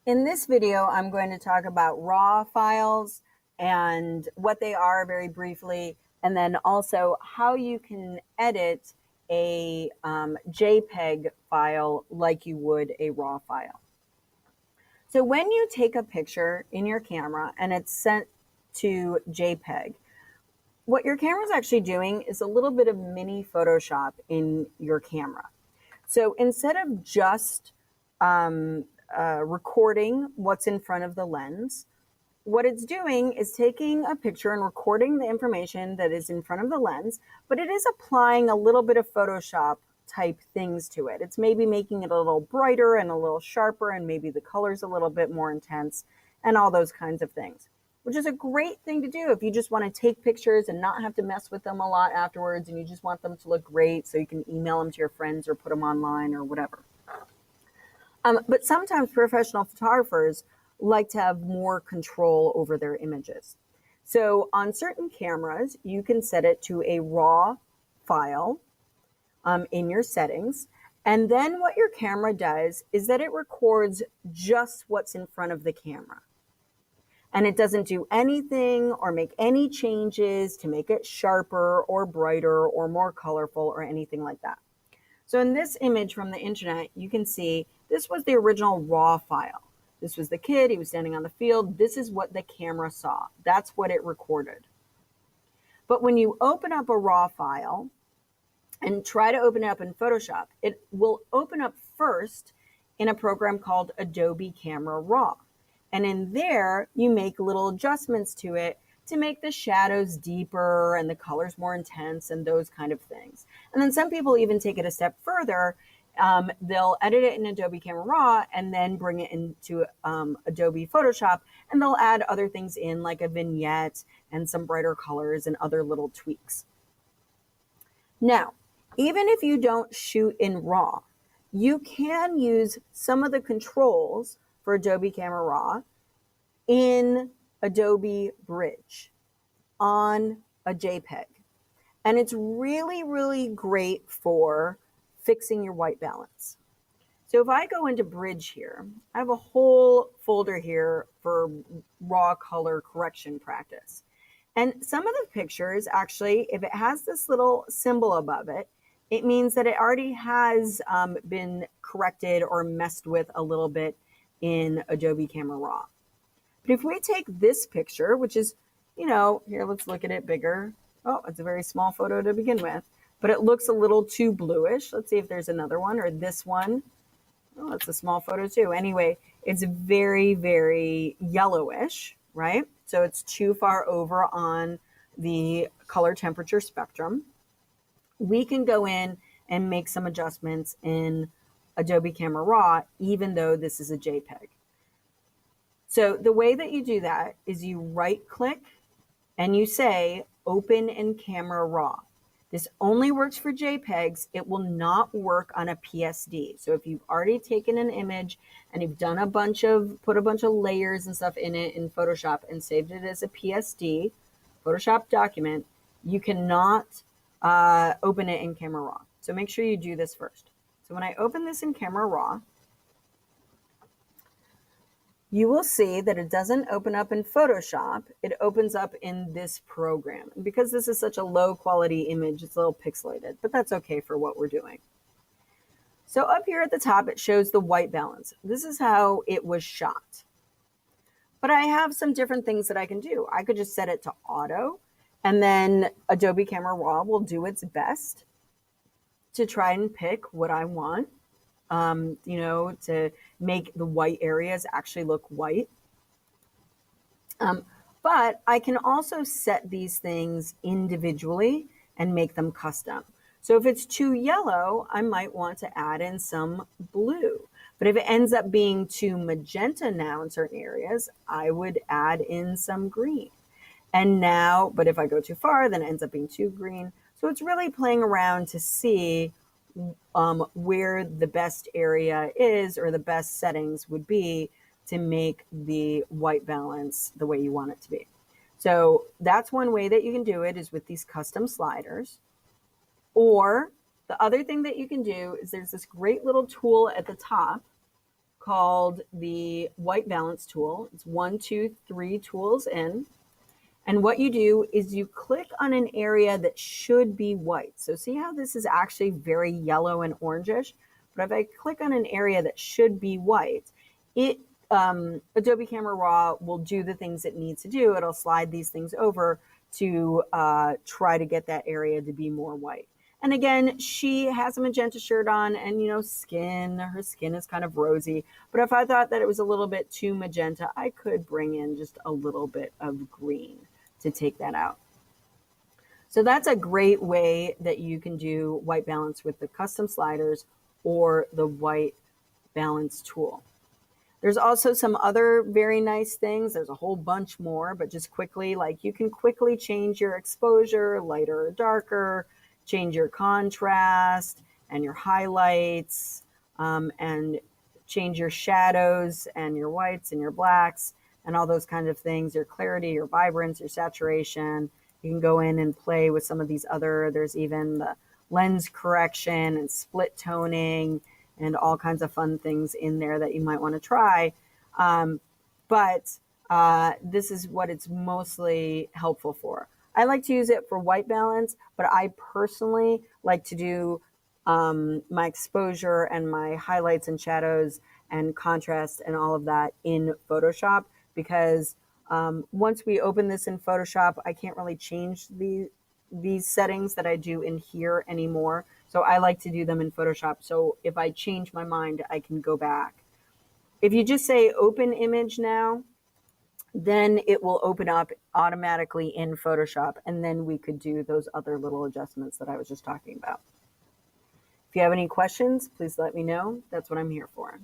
In this video, I'm going to talk about RAW files and what they are very briefly, and then also how you can edit a JPEG file like you would a RAW file. So when you take a picture in your camera and it's sent to JPEG, what your camera is actually doing is a little bit of mini Photoshop in your camera. So instead of just recording what's in front of the lens, what it's doing is taking a picture and recording the information that is in front of the lens, but it is applying a little bit of Photoshop type things to it. It's maybe making it a little brighter and a little sharper, and maybe the color's a little bit more intense, and all those kinds of things, which is a great thing to do if you just want to take pictures and not have to mess with them a lot afterwards, and you just want them to look great so you can email them to your friends or put them online or whatever. But sometimes professional photographers like to have more control over their images. So on certain cameras, you can set it to a RAW file in your settings. And then what your camera does is that it records just what's in front of the camera. And it doesn't do anything or make any changes to make it sharper or brighter or more colorful or anything like that. So in this image from the internet, you can see this was the original RAW file. This was the kid, he was standing on the field. This is what the camera saw. That's what it recorded. But when you open up a RAW file and try to open it up in Photoshop, it will open up first in a program called Adobe Camera Raw. And in there, you make little adjustments to it to make the shadows deeper and the colors more intense and those kind of things. And then some people even take it a step further. They'll edit it in Adobe Camera Raw and then bring it into Adobe Photoshop, and they'll add other things in like a vignette and some brighter colors and other little tweaks. Now, even if you don't shoot in RAW, you can use some of the controls for Adobe Camera Raw in Adobe Bridge on a JPEG. And it's really, really great for fixing your white balance. So if I go into Bridge here, I have a whole folder here for raw color correction practice. And some of the pictures, actually, if it has this little symbol above it, it means that it already has been corrected or messed with a little bit in Adobe Camera Raw. But if we take this picture, which is, here, let's look at it bigger. Oh, it's a very small photo to begin with, but it looks a little too bluish. Let's see if there's another one, or this one. Oh, it's a small photo too. Anyway, it's very, very yellowish, right? So it's too far over on the color temperature spectrum. We can go in and make some adjustments in Adobe Camera Raw, even though this is a JPEG. So the way that you do that is you right click and you say open in Camera Raw. This only works for JPEGs. It will not work on a PSD. So if you've already taken an image and you've done put a bunch of layers and stuff in it in Photoshop and saved it as a PSD, Photoshop document, you cannot open it in Camera Raw. So make sure you do this first. So when I open this in Camera Raw, you will see that it doesn't open up in Photoshop. It opens up in this program. And because this is such a low quality image, it's a little pixelated, but that's okay for what we're doing. So up here at the top, it shows the white balance. This is how it was shot. But I have some different things that I can do. I could just set it to auto, and then Adobe Camera Raw will do its best to try and pick what I want. To make the white areas actually look white. But I can also set these things individually and make them custom. So if it's too yellow, I might want to add in some blue. But if it ends up being too magenta now in certain areas, I would add in some green. And now, but if I go too far, then it ends up being too green. So it's really playing around to see where the best area is, or the best settings would be to make the white balance the way you want it to be. So that's one way that you can do it, is with these custom sliders. Or the other thing that you can do is there's this great little tool at the top called the white balance tool. It's 1, 2, 3 tools in. And what you do is you click on an area that should be white. So see how this is actually very yellow and orangish? But if I click on an area that should be white, Adobe Camera Raw will do the things it needs to do. It'll slide these things over to try to get that area to be more white. And again, she has a magenta shirt on and, her skin is kind of rosy. But if I thought that it was a little bit too magenta, I could bring in just a little bit of green to take that out. So that's a great way that you can do white balance with the custom sliders or the white balance tool. There's also some other very nice things. There's a whole bunch more, but just quickly, like you can quickly change your exposure, lighter or darker, change your contrast and your highlights, and change your shadows and your whites and your blacks and all those kinds of things, your clarity, your vibrance, your saturation. You can go in and play with some of these there's even the lens correction and split toning and all kinds of fun things in there that you might want to try. But this is what it's mostly helpful for. I like to use it for white balance, but I personally like to do my exposure and my highlights and shadows and contrast and all of that in Photoshop, because once we open this in Photoshop, I can't really change these settings that I do in here anymore. So I like to do them in Photoshop. So if I change my mind, I can go back. If you just say open image now, then it will open up automatically in Photoshop. And then we could do those other little adjustments that I was just talking about. If you have any questions, please let me know. That's what I'm here for.